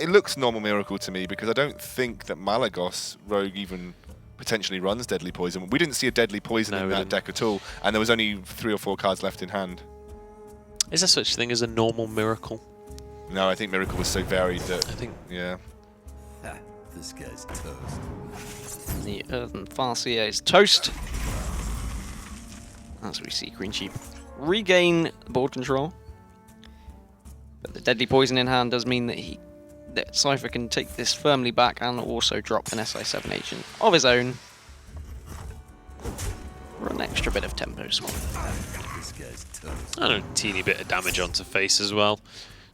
Speaker 1: it looks normal Miracle to me because I don't think that Malagos Rogue even potentially runs deadly poison. We didn't see a deadly poison in that deck at all, and there was only 3 or 4 cards left in hand.
Speaker 2: Is there such thing as a normal Miracle?
Speaker 1: No, I think Miracle was so varied that...
Speaker 2: I think...
Speaker 1: Yeah.
Speaker 5: This guy's toast.
Speaker 3: The Earthen Farseer is toast. As we see GreenSheep regain board control. But the deadly poison in hand does mean that Cipher can take this firmly back and also drop an SI7 agent of his own for an extra bit of tempo swap.
Speaker 5: This guy's toast.
Speaker 2: And a teeny bit of damage onto face as well,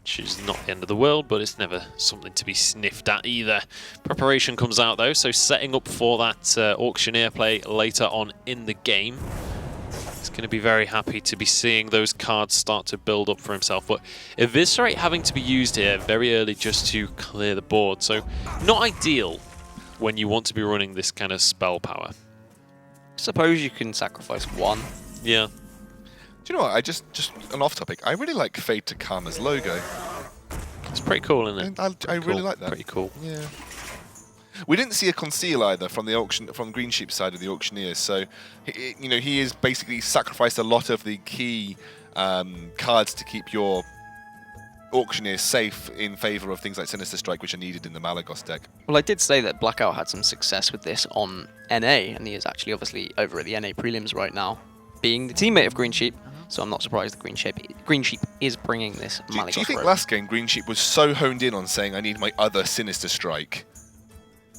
Speaker 2: which is not the end of the world, but it's never something to be sniffed at either. Preparation comes out though, so setting up for that Auctioneer play later on in the game. He's going to be very happy to be seeing those cards start to build up for himself. But Eviscerate having to be used here very early just to clear the board. So not ideal when you want to be running this kind of spell power.
Speaker 3: Suppose you can sacrifice one.
Speaker 2: Yeah.
Speaker 1: Do you know what? I just an off topic. I really like Fade to Karma's logo.
Speaker 2: It's pretty cool, isn't it?
Speaker 1: I really like that.
Speaker 2: Pretty cool.
Speaker 1: Yeah. We didn't see a conceal either from the GreenSheep side of the Auctioneers, so he is basically sacrificed a lot of the key cards to keep your Auctioneers safe in favour of things like Sinister Strike, which are needed in the Malagos deck.
Speaker 3: Well, I did say that Blackout had some success with this on NA, and he is actually obviously over at the NA prelims right now, being the teammate of GreenSheep. So I'm not surprised that GreenSheep is bringing this Malagos.
Speaker 1: Do you think last game GreenSheep was so honed in on saying I need my other Sinister Strike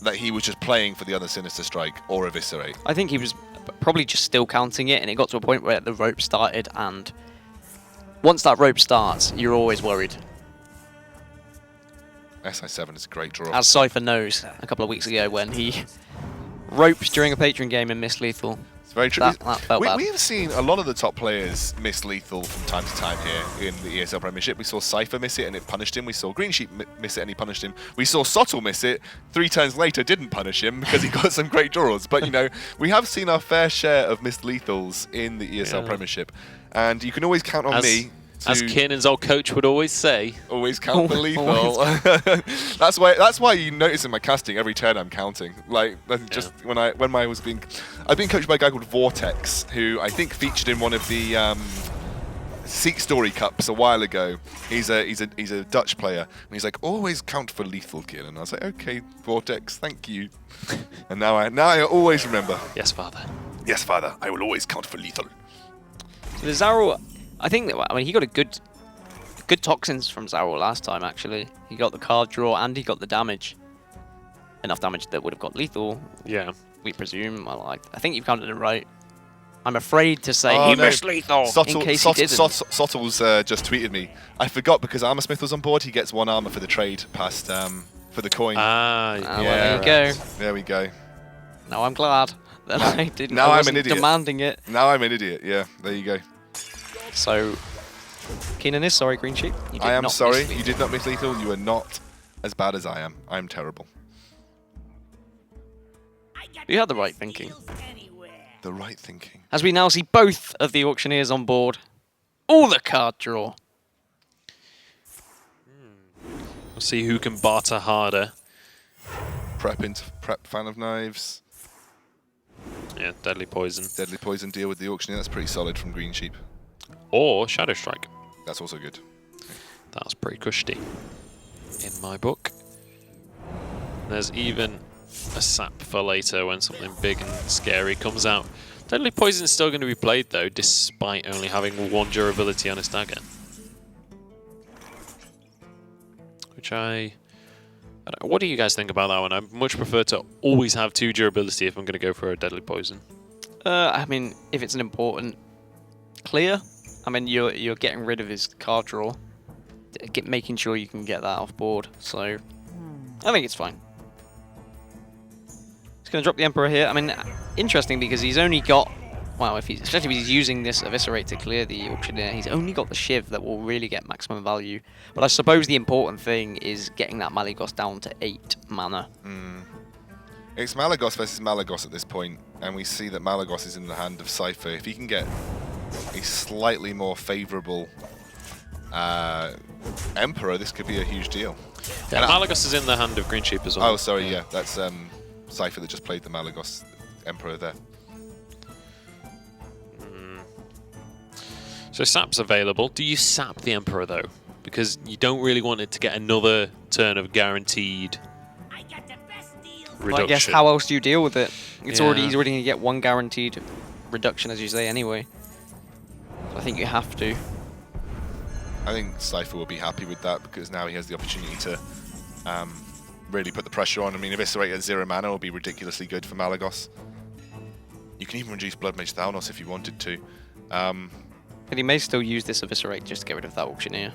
Speaker 1: that he was just playing for the other Sinister Strike or Eviscerate?
Speaker 3: I think he was probably just still counting it, and it got to a point where the rope started, and once that rope starts, you're always worried.
Speaker 1: SI7 is a great draw.
Speaker 3: As Cipher knows a couple of weeks ago when he roped during a Patreon game and missed lethal.
Speaker 1: It's very true.
Speaker 3: That felt bad.
Speaker 1: We have seen a lot of the top players miss lethal from time to time here in the ESL Premiership. We saw Cipher miss it and it punished him. We saw GreenSheep miss it and he punished him. We saw Sottle miss it. 3 turns later, didn't punish him because he got some great draws. But, we have seen our fair share of missed lethals in the ESL Premiership. And you can always count on me.
Speaker 2: As Kiernan's old coach would always say,
Speaker 1: always count the lethal. That's why you notice in my casting every turn I'm counting. Like just when I've been coached by a guy called Vortex, who I think featured in one of the Seek Story Cups a while ago. He's a Dutch player, and he's like, always count for lethal, Kieran. And I was like, okay, Vortex, thank you. And now I always remember.
Speaker 2: Yes, father.
Speaker 1: Yes, father. I will always count for lethal.
Speaker 3: So the Zarul, I think that he got a good toxins from Zarul last time. Actually, he got the card draw and he got the damage. Enough damage that would have got lethal.
Speaker 2: Yeah,
Speaker 3: we presume. Well, I think you've counted it right. I'm afraid to say he missed lethal in case he didn't.
Speaker 1: Sottle's just tweeted me. I forgot because Armorsmith was on board. He gets 1 armor for the trade past for the coin.
Speaker 2: Yeah.
Speaker 3: Well, there you go.
Speaker 1: There we go.
Speaker 3: Now I'm glad that I didn't.
Speaker 1: Now
Speaker 3: I
Speaker 1: I'm an idiot.
Speaker 3: Demanding it.
Speaker 1: Now I'm an idiot. Yeah, there you go.
Speaker 3: So, Keenan is sorry, GreenSheep.
Speaker 1: I am sorry. You did not miss lethal. You are not as bad as I am. I'm terrible.
Speaker 3: You had the right thinking.
Speaker 1: The right thinking.
Speaker 3: As we now see both of the Auctioneers on board. All the card draw.
Speaker 2: We'll see who can barter harder.
Speaker 1: Prep fan of knives.
Speaker 2: Yeah, deadly poison.
Speaker 1: Deadly poison deal with the auctioneer. That's pretty solid from Green Sheep.
Speaker 2: Or Shadow Strike.
Speaker 1: That's also good.
Speaker 2: That's pretty cushy in my book. There's even a sap for later when something big and scary comes out. Deadly poison is still going to be played though, despite only having 1 durability on his dagger. Which I don't know. What do you guys think about that one? I much prefer to always have 2 durability if I'm going to go for a deadly poison.
Speaker 3: I mean, if it's an important clear, I mean, you're getting rid of his card draw, making sure you can get that off board. So I think it's fine. He's going to drop the Emperor here. I mean, interesting because he's only got, well, especially if he's using this Eviscerate to clear the Auctioneer, he's only got the Shiv that will really get maximum value. But I suppose the important thing is getting that Malygos down to 8 mana.
Speaker 1: It's Malygos versus Malygos at this point, and we see that Malygos is in the hand of Cipher. If he can get a slightly more favourable Emperor, this could be a huge deal.
Speaker 2: Yeah, Malygos is in the hand of GreenSheep as well.
Speaker 1: Oh, sorry, yeah, that's Cipher that just played the Malygos Emperor there.
Speaker 2: So sap's available. Do you sap the Emperor though? Because you don't really want it to get another turn of guaranteed reduction.
Speaker 3: Well, I guess how else do you deal with it? It's he's already going to get 1 guaranteed reduction, as you say, anyway. So I think you have to.
Speaker 1: I think Cipher will be happy with that because now he has the opportunity to really put the pressure on. I mean, Eviscerate at 0 mana will be ridiculously good for Malygos. You can even reduce Blood Mage Thalnos if you wanted to.
Speaker 3: But he may still use this Eviscerate just to get rid of that Auctioneer.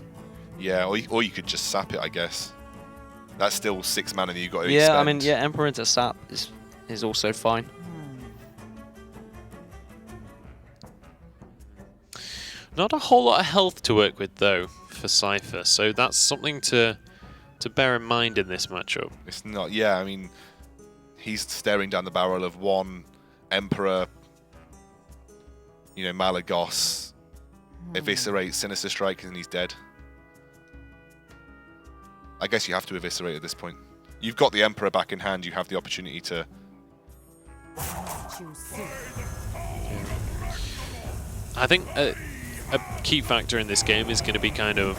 Speaker 1: Yeah, or you could just sap it, I guess. That's still 6 mana that you've got to
Speaker 3: expend.
Speaker 1: Yeah,
Speaker 3: I mean, yeah, Emperor into sap is also fine.
Speaker 2: Not a whole lot of health to work with though for Cipher, so that's something to bear in mind in this matchup.
Speaker 1: It's not, yeah, I mean, he's staring down the barrel of 1 Emperor, you know, Malygos, Eviscerate, Sinister Strike, and he's dead. I guess you have to Eviscerate at this point. You've got the Emperor back in hand, you have the opportunity to...
Speaker 2: I think a key factor in this game is going to be kind of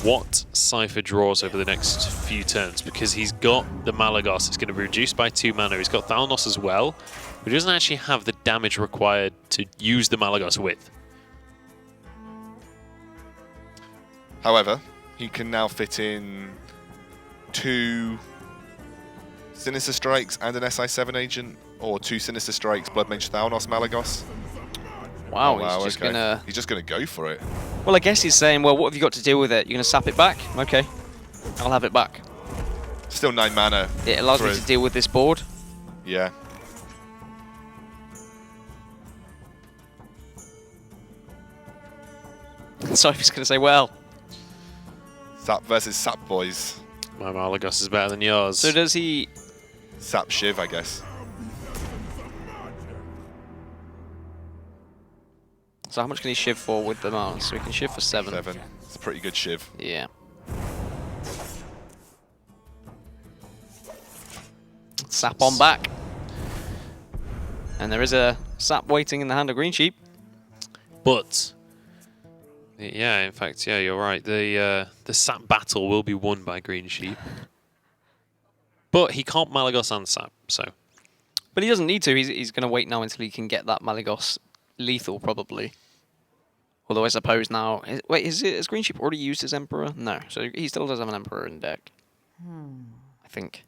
Speaker 2: what Cipher draws over the next few turns, because he's got the Malygos, it's going to be reduced by 2 mana, he's got Thalnos as well, but he doesn't actually have the damage required to use the Malygos with.
Speaker 1: However, he can now fit in 2 Sinister Strikes and an SI7 agent, or 2 Sinister Strikes, Blood Mage Thalnos, Malygos.
Speaker 3: Wow, he's just gonna...
Speaker 1: He's just gonna go for it.
Speaker 3: Well, I guess he's saying, well, what have you got to deal with it? You're gonna sap it back? Okay, I'll have it back.
Speaker 1: Still 9 mana.
Speaker 3: It allows me to deal with this board.
Speaker 1: Yeah.
Speaker 3: So he's gonna say, well...
Speaker 1: Sap versus Sap, boys.
Speaker 2: My Malygos is better than yours.
Speaker 3: So does he...
Speaker 1: Sap Shiv, I guess.
Speaker 3: So how much can he shiv for with the mouse? So he can shiv for 7.
Speaker 1: 7. It's a pretty good shiv.
Speaker 3: Yeah. Sap on back. And there is a sap waiting in the hand of GreenSheep.
Speaker 2: But... yeah, in fact, yeah, you're right. The sap battle will be won by GreenSheep. But he can't Malygos and sap, so...
Speaker 3: But he doesn't need to. He's going to wait now until he can get that Malygos lethal, probably. Although I suppose now... Wait, has GreenSheep already used his Emperor? No, so he still does have an Emperor in deck. I think.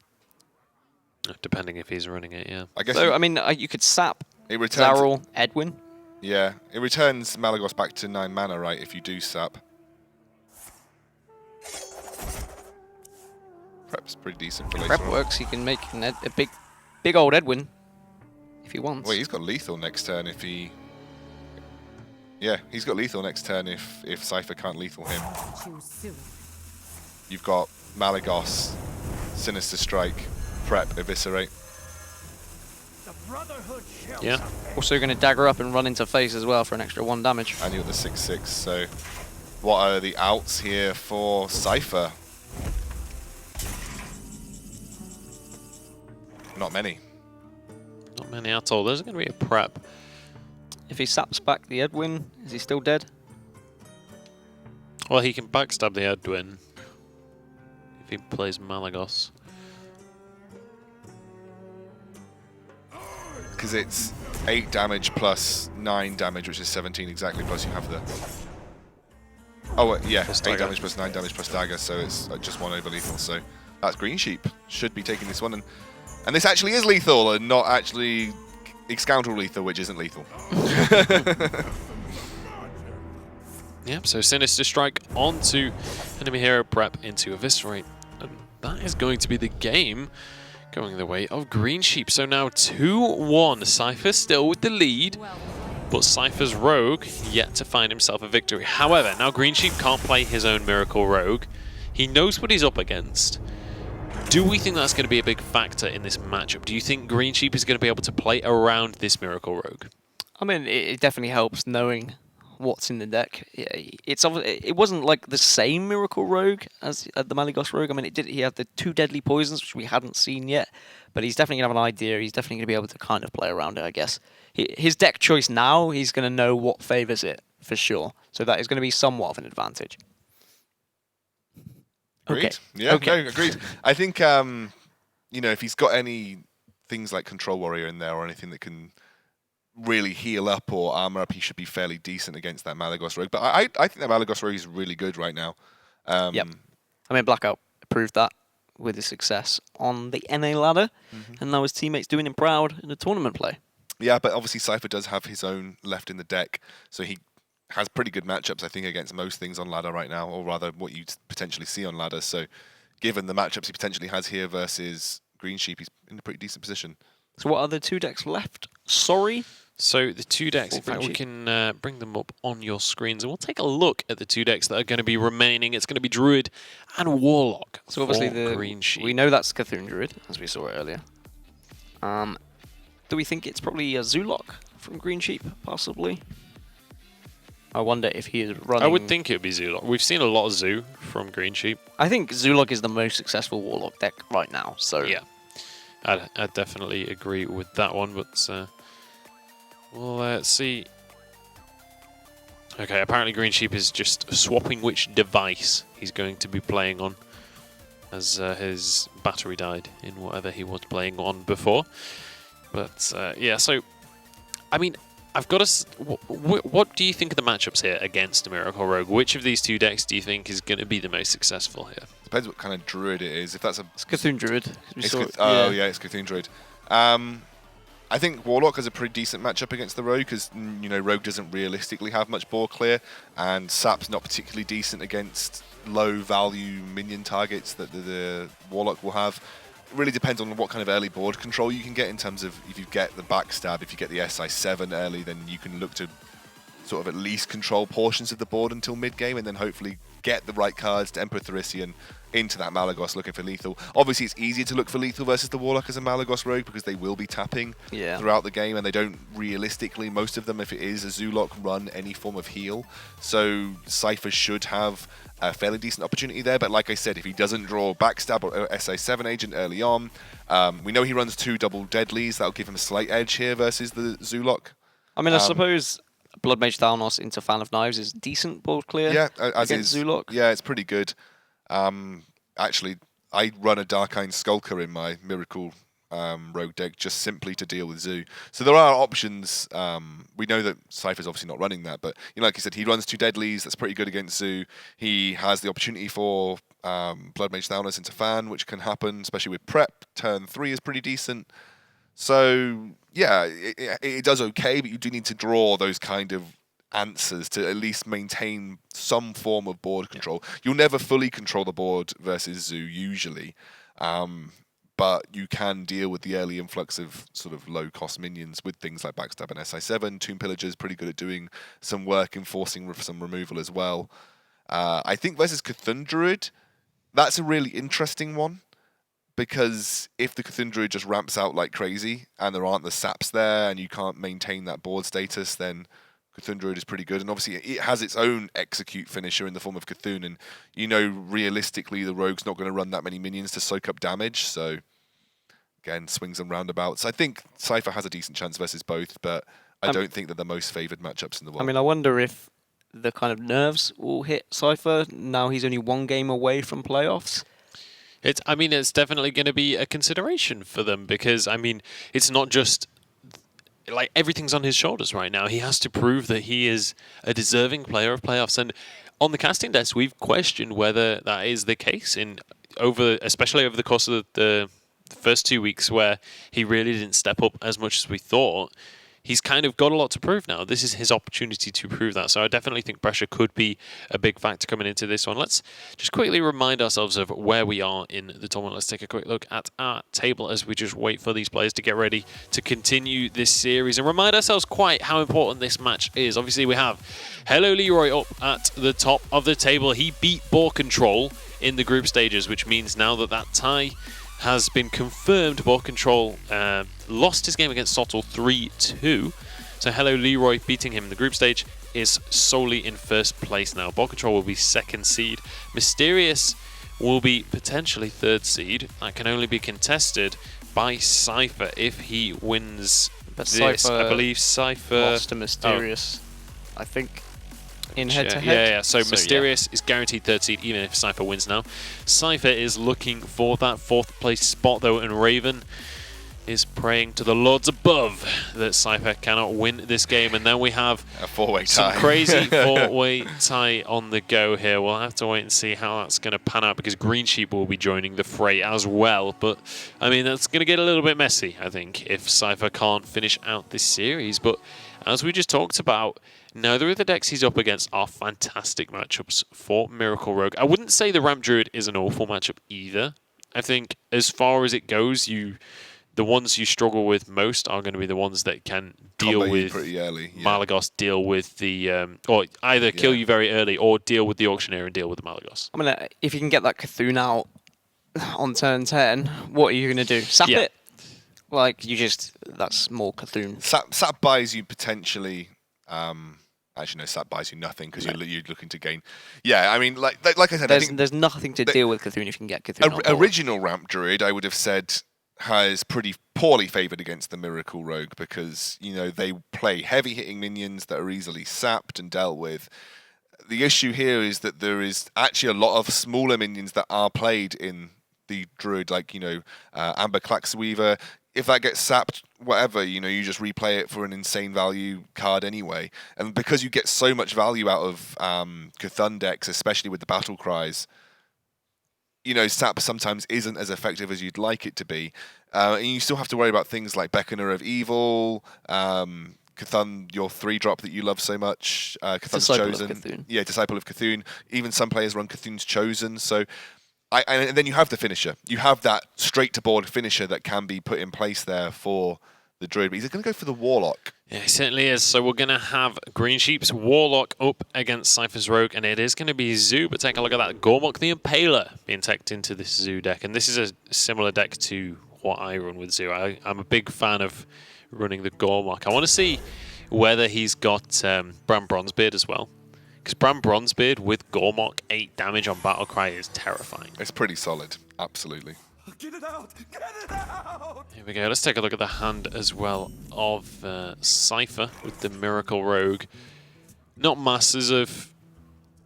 Speaker 2: Depending if he's running it, yeah.
Speaker 1: I guess
Speaker 3: so, I mean, you could sap
Speaker 1: returns
Speaker 3: Zarul, Edwin.
Speaker 1: Yeah, it returns Malygos back to 9 mana, right, if you do sap. Prep's pretty decent for later
Speaker 3: Prep works, he can make a big old Edwin if he wants.
Speaker 1: Wait, he's got lethal next turn if he... Yeah, he's got lethal next turn if Cipher can't lethal him. You've got Malygos, Sinister Strike, Prep, Eviscerate.
Speaker 2: Yeah.
Speaker 3: Also going to dagger up and run into face as well for an extra 1 damage.
Speaker 1: And you're the 6/6, so what are the outs here for Cipher? Not many.
Speaker 2: Not many at all. There's going to be a prep.
Speaker 3: If he saps back the Edwin, is he still dead?
Speaker 2: Well, he can backstab the Edwin if he plays Malagos.
Speaker 1: Because it's 8 damage plus 9 damage, which is 17 exactly, plus you have the... Oh, yeah, 8 damage plus 9 damage plus dagger, so it's just 1 over lethal, so that's GreenSheep. Should be taking this one, and this actually is lethal, and not actually Scoundrel lethal, which isn't lethal.
Speaker 2: Yep, so Sinister Strike onto enemy hero prep into Eviscerate, and that is going to be the game going the way of GreenSheep. So now 2-1, Cipher still with the lead, but Cipher's Rogue yet to find himself a victory. However, now GreenSheep can't play his own Miracle Rogue. He knows what he's up against. Do we think that's going to be a big factor in this matchup? Do you think GreenSheep is going to be able to play around this Miracle Rogue?
Speaker 3: I mean, it definitely helps knowing what's in the deck. It wasn't like the same Miracle Rogue as the Malagos Rogue. I mean, he had the 2 deadly poisons, which we hadn't seen yet, but he's definitely going to have an idea. He's definitely going to be able to kind of play around it, I guess. His deck choice now, he's going to know what favors it, for sure. So that is going to be somewhat of an advantage.
Speaker 1: Agreed.
Speaker 3: Okay.
Speaker 1: Yeah,
Speaker 3: okay.
Speaker 1: No, agreed. I think, you know, if he's got any things like Control Warrior in there or anything that can really heal up or armor up, he should be fairly decent against that Malagos Rogue. But I think that Malagos Rogue is really good right now.
Speaker 3: Yep. I mean, Blackout proved that with his success on the NA ladder, and now his teammates doing him proud in the tournament play.
Speaker 1: Yeah, but obviously Cipher does have his own left in the deck, so he has pretty good matchups, I think, against most things on ladder right now, or rather what you potentially see on ladder. So given the matchups he potentially has here versus GreenSheep, he's in a pretty decent position.
Speaker 3: So what are the 2 decks left? Sorry?
Speaker 2: So the 2 decks, in fact, we can bring them up on your screens, and we'll take a look at the 2 decks that are going to be remaining. It's going to be Druid and Warlock.
Speaker 3: So obviously we know that's Cthulhu Druid, as we saw earlier. Do we think it's probably a Zoolock from GreenSheep, possibly? I wonder if he is running...
Speaker 2: I would think it would be Zoolock. We've seen a lot of Zoo from GreenSheep.
Speaker 3: I think Zoolock is the most successful Warlock deck right now, so...
Speaker 2: Yeah, I'd definitely agree with that one, but... Well, see. Okay, apparently GreenSheep is just swapping which device he's going to be playing on, as his battery died in whatever he was playing on before. But yeah, so I mean, I've got to. What do you think of the matchups here against the Miracle Rogue? Which of these 2 decks do you think is going to be the most successful here?
Speaker 1: Depends what kind of Druid it is. If that's
Speaker 3: it's Cthulhu Druid.
Speaker 1: Yeah, it's Cthulhu Druid. I think Warlock has a pretty decent matchup against the Rogue because, you know, Rogue doesn't realistically have much board clear, and Sap's not particularly decent against low-value minion targets that the Warlock will have. It really depends on what kind of early board control you can get in terms of if you get the backstab, if you get the SI7 early, then you can look to sort of at least control portions of the board until mid-game and then hopefully get the right cards to Emperor Therissian into that Malagos looking for lethal. Obviously, it's easier to look for lethal versus the Warlock as a Malagos Rogue because they will be tapping throughout the game, and they don't realistically, most of them, if it is a Zoolock, run any form of heal. So Cipher should have a fairly decent opportunity there, but like I said, if he doesn't draw Backstab or SI7 agent early on, we know he runs 2 double deadlies. That'll give him a slight edge here versus the Zoolock.
Speaker 3: I mean, I suppose Blood Mage Thalnos into Fan of Knives is decent board clear.
Speaker 1: Yeah, as
Speaker 3: against
Speaker 1: is
Speaker 3: Zoolock.
Speaker 1: Yeah, it's pretty good. Actually, I run a Darkine Skulker in my Miracle Rogue deck just simply to deal with Zoo. So there are options. We know that Cipher's obviously not running that, but you know, like you said, he runs 2 deadlies. That's pretty good against Zoo. He has the opportunity for Blood Mage Thalnos into Fan, which can happen, especially with Prep. Turn 3 is pretty decent. So yeah, it does okay, but you do need to draw those kind of answers to at least maintain some form of board control. You'll never fully control the board versus Zoo usually, but you can deal with the early influx of sort of low-cost minions with things like Backstab and SI7. Tomb Pillager's pretty good at doing some work, enforcing some removal as well. I think versus Cthulhu Druid, that's a really interesting one, because if the Cthulhu Druid just ramps out like crazy and there aren't the saps there and you can't maintain that board status, then Cthulhu Druid is pretty good. And obviously it has its own execute finisher in the form of Cthulhu, and you know realistically the Rogue's not going to run that many minions to soak up damage, so again, swings and roundabouts. I think Cipher has a decent chance versus both, but I don't think they're the most favoured matchups in the world.
Speaker 3: I mean, I wonder if the kind of nerves will hit Cipher. Now he's only 1 game away from playoffs.
Speaker 2: I mean, it's definitely going to be a consideration for them because, I mean, it's not just like everything's on his shoulders right now. He has to prove that he is a deserving player of playoffs. And on the casting desk, we've questioned whether that is the case especially over the course of the first 2 weeks where he really didn't step up as much as we thought. He's kind of got a lot to prove now. This is his opportunity to prove that. So I definitely think pressure could be a big factor coming into this one. Let's just quickly remind ourselves of where we are in the tournament. Let's take a quick look at our table as we just wait for these players to get ready to continue this series and remind ourselves quite how important this match is. Obviously, we have Hello Leroy up at the top of the table. He beat Ball Control in the group stages, which means now that tie has been confirmed. Ball Control lost his game against Sottle 3-2. So Hello Leroy beating him in the group stage is solely in first place now. Ball Control will be 2nd seed. Mysterious will be potentially 3rd seed. That can only be contested by Cipher if he wins this.
Speaker 3: Cipher,
Speaker 2: I believe Cipher
Speaker 3: lost to Mysterious, I think. In head-to-head.
Speaker 2: Yeah. So Mysterious is guaranteed 3rd seed, even if Cipher wins now. Cipher is looking for that 4th place spot, though, and Raven is praying to the lords above that Cipher cannot win this game. And then we have
Speaker 1: a 4-way tie.
Speaker 2: Some crazy 4-way tie on the go here. We'll have to wait and see how that's going to pan out because GreenSheep will be joining the fray as well. But, I mean, that's going to get a little bit messy, I think, if Cipher can't finish out this series. But as we just talked about, neither of the decks he's up against are fantastic matchups for Miracle Rogue. I wouldn't say the Ramp Druid is an awful matchup either. I think as far as it goes, the ones you struggle with most are going to be the ones that can deal with
Speaker 1: pretty early. Yeah.
Speaker 2: Malagos, deal with the or either kill you very early or deal with the Auctioneer and deal with the Malagos.
Speaker 3: I mean, if you can get that Cthulhu out on turn 10, what are you going to do? Sap it? Like, that's more Cthulhu.
Speaker 1: Sap buys you potentially... actually, no, Sap buys you nothing because you're looking to gain. Yeah, I mean, like I said,
Speaker 3: there's nothing to deal with Cthulhu if you can get Cthulhu.
Speaker 1: Original Ramp Druid, I would have said, has pretty poorly favoured against the Miracle Rogue because, they play heavy-hitting minions that are easily sapped and dealt with. The issue here is that there is actually a lot of smaller minions that are played in the Druid, like, Amber Claxweaver. If that gets sapped, whatever, you just replay it for an insane value card anyway. And because you get so much value out of Cthulhu decks, especially with the battle cries, Sap sometimes isn't as effective as you'd like it to be. And you still have to worry about things like Beckoner of Evil, Cthulhu, your 3-drop that you love so much, Cthulhu's Chosen. Yeah, Disciple of Cthulhu. Even some players run Cthulhu's Chosen, so... and then you have the finisher. You have that straight-to-board finisher that can be put in place there for the Druid. But he's going to go for the Warlock. Yeah,
Speaker 2: he certainly is. So we're going to have GreenSheep's Warlock up against Cipher's Rogue, and it is going to be Zoo. But take a look at that. Gormok the Impaler being teched into this Zoo deck. And this is a similar deck to what I run with Zoo. I'm a big fan of running the Gormok. I want to see whether he's got Bram Bronzebeard as well. Because Bram Bronzebeard with Gormok 8 damage on Battlecry is terrifying.
Speaker 1: It's pretty solid, absolutely.
Speaker 5: Get it out! Get it out!
Speaker 2: Here we go. Let's take a look at the hand as well of Cipher with the Miracle Rogue. Not masses of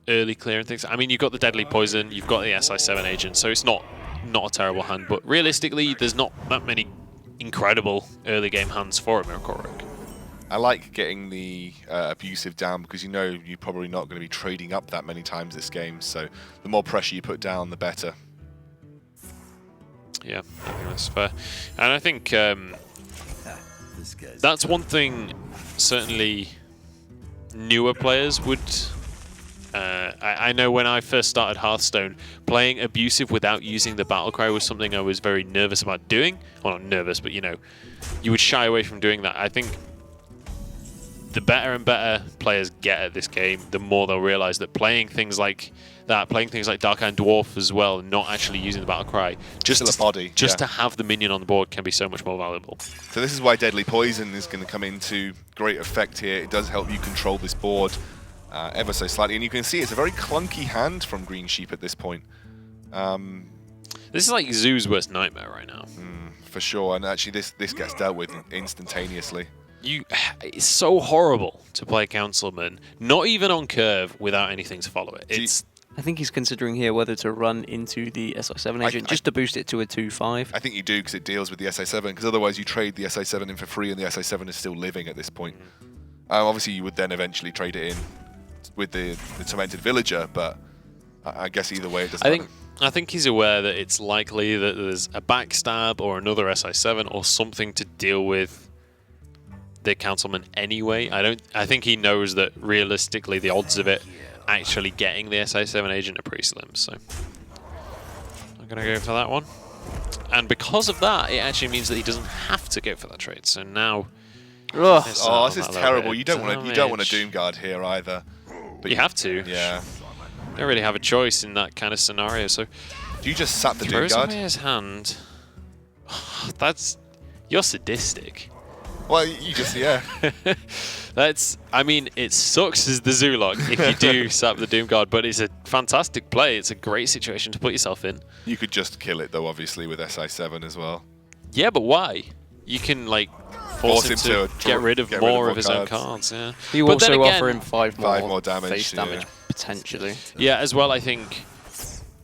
Speaker 2: early clearing things. I mean, you've got the Deadly Poison, you've got the SI7 agent, so it's not a terrible hand. But realistically, there's not that many incredible early game hands for a Miracle Rogue.
Speaker 1: I like getting the abusive down because you're probably not going to be trading up that many times this game. So the more pressure you put down, the better.
Speaker 2: Yeah, I think that's fair. And I think that's one thing certainly newer players would... I know when I first started Hearthstone, playing abusive without using the Battlecry was something I was very nervous about doing. Well, not nervous, but you would shy away from doing that. I think the better and better players get at this game, the more they'll realize that playing things like that, playing things like Dark Iron Dwarf as well, and not actually using the Battlecry, just to have the minion on the board can be so much more valuable.
Speaker 1: So this is why Deadly Poison is going to come into great effect here. It does help you control this board ever so slightly, and you can see it's a very clunky hand from GreenSheep at this point.
Speaker 2: This is like Zoo's worst nightmare right now.
Speaker 1: For sure, and actually this gets dealt with instantaneously.
Speaker 2: It's so horrible to play Councilman, not even on curve, without anything to follow it.
Speaker 3: I think he's considering here whether to run into the SI7 agent just to boost it to a 2-5.
Speaker 1: I think you do because it deals with the SI7, because otherwise you trade the SI7 in for free and the SI7 is still living at this point. Obviously you would then eventually trade it in with the Tormented Villager, but I guess either way it doesn't matter.
Speaker 2: I think he's aware that it's likely that there's a backstab or another SI7 or something to deal with the Councilman anyway. I think he knows that realistically the odds of it actually getting the SI7 agent are pretty slim, so I'm going to go for that one. And because of that, it actually means that he doesn't have to go for that trade. So now...
Speaker 1: Oh, this is terrible. You don't want a Doom Guard here either. But
Speaker 2: you have to.
Speaker 1: Yeah.
Speaker 2: You don't really have a choice in that kind of scenario. So
Speaker 1: do you just sap the Doom Guard?
Speaker 2: Throws away his hand. You're sadistic.
Speaker 1: Well, you just, yeah.
Speaker 2: I mean, it sucks as the Zoolog if you do sap the Doom Guard, but it's a fantastic play. It's a great situation to put yourself in.
Speaker 1: You could just kill it, though, obviously, with SI7 as well.
Speaker 2: Yeah, but why? You can, like, force him to get rid of more of his own cards. Yeah.
Speaker 3: You
Speaker 2: but
Speaker 3: also
Speaker 2: then again,
Speaker 3: offer him 5 more
Speaker 1: damage,
Speaker 3: face damage, potentially.
Speaker 2: Yeah, as well, I think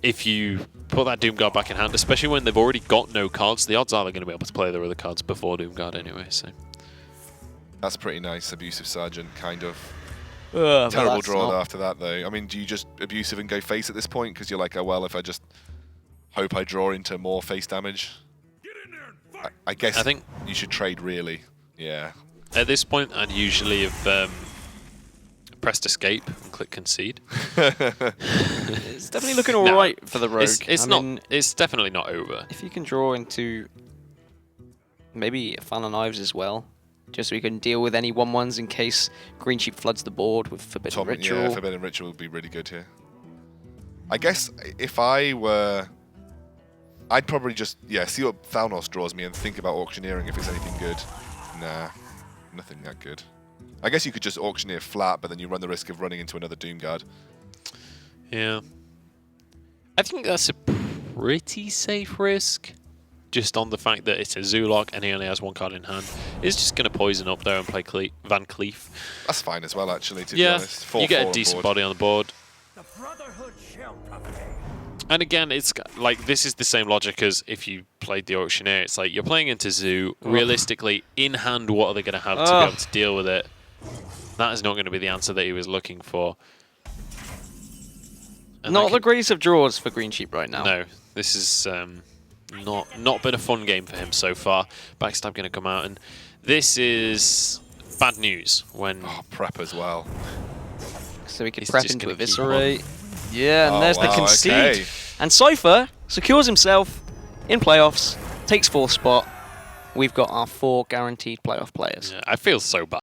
Speaker 2: if you put that Doom Guard back in hand, especially when they've already got no cards, the odds are they're going to be able to play their other cards before Doom Guard anyway, so...
Speaker 1: That's pretty nice, Abusive Sergeant, kind of.
Speaker 3: Terrible
Speaker 1: draw after that, though. I mean, do you just Abusive and go face at this point? Because you're like, oh, well, if I just hope I draw into more face damage. I guess I think you should trade, really. Yeah.
Speaker 2: At this point, I'd usually have pressed escape and click concede.
Speaker 3: It's definitely looking all right for the rogue.
Speaker 2: It's definitely not over.
Speaker 3: If you can draw into maybe a Fan of Knives as well, just so we can deal with any 1/1s in case GreenSheep floods the board with Forbidden Ritual.
Speaker 1: Yeah, Forbidden Ritual would be really good here. I guess if I were... I'd probably just, see what Thalnos draws me and think about auctioneering if it's anything good. Nah, nothing that good. I guess you could just auctioneer flat, but then you run the risk of running into another Doom Guard.
Speaker 2: Yeah. I think that's a pretty safe risk. Just on the fact that it's a Zoolog and he only has 1 card in hand. He's just going to poison up there and play Van Cleef.
Speaker 1: That's fine as well, actually, to be honest.
Speaker 2: You get a decent body on the board.
Speaker 5: The Brotherhood shall prevail.
Speaker 2: And again, it's like this is the same logic as if you played the Auctioneer. It's like you're playing into Zoo. Realistically, in hand, what are they going to have to be able to deal with it? That is not going to be the answer that he was looking for. And
Speaker 3: not the greatest of draws for GreenSheep right now.
Speaker 2: No, this is not been a fun game for him so far. Backstab going to come out, and this is bad news when
Speaker 1: prep as well.
Speaker 3: So we can prep into Eviscerate. Yeah, and there's the concede.
Speaker 1: Okay.
Speaker 3: And Cipher secures himself in playoffs, takes 4th spot. We've got our 4 guaranteed playoff players.
Speaker 2: Yeah, I feel so bad.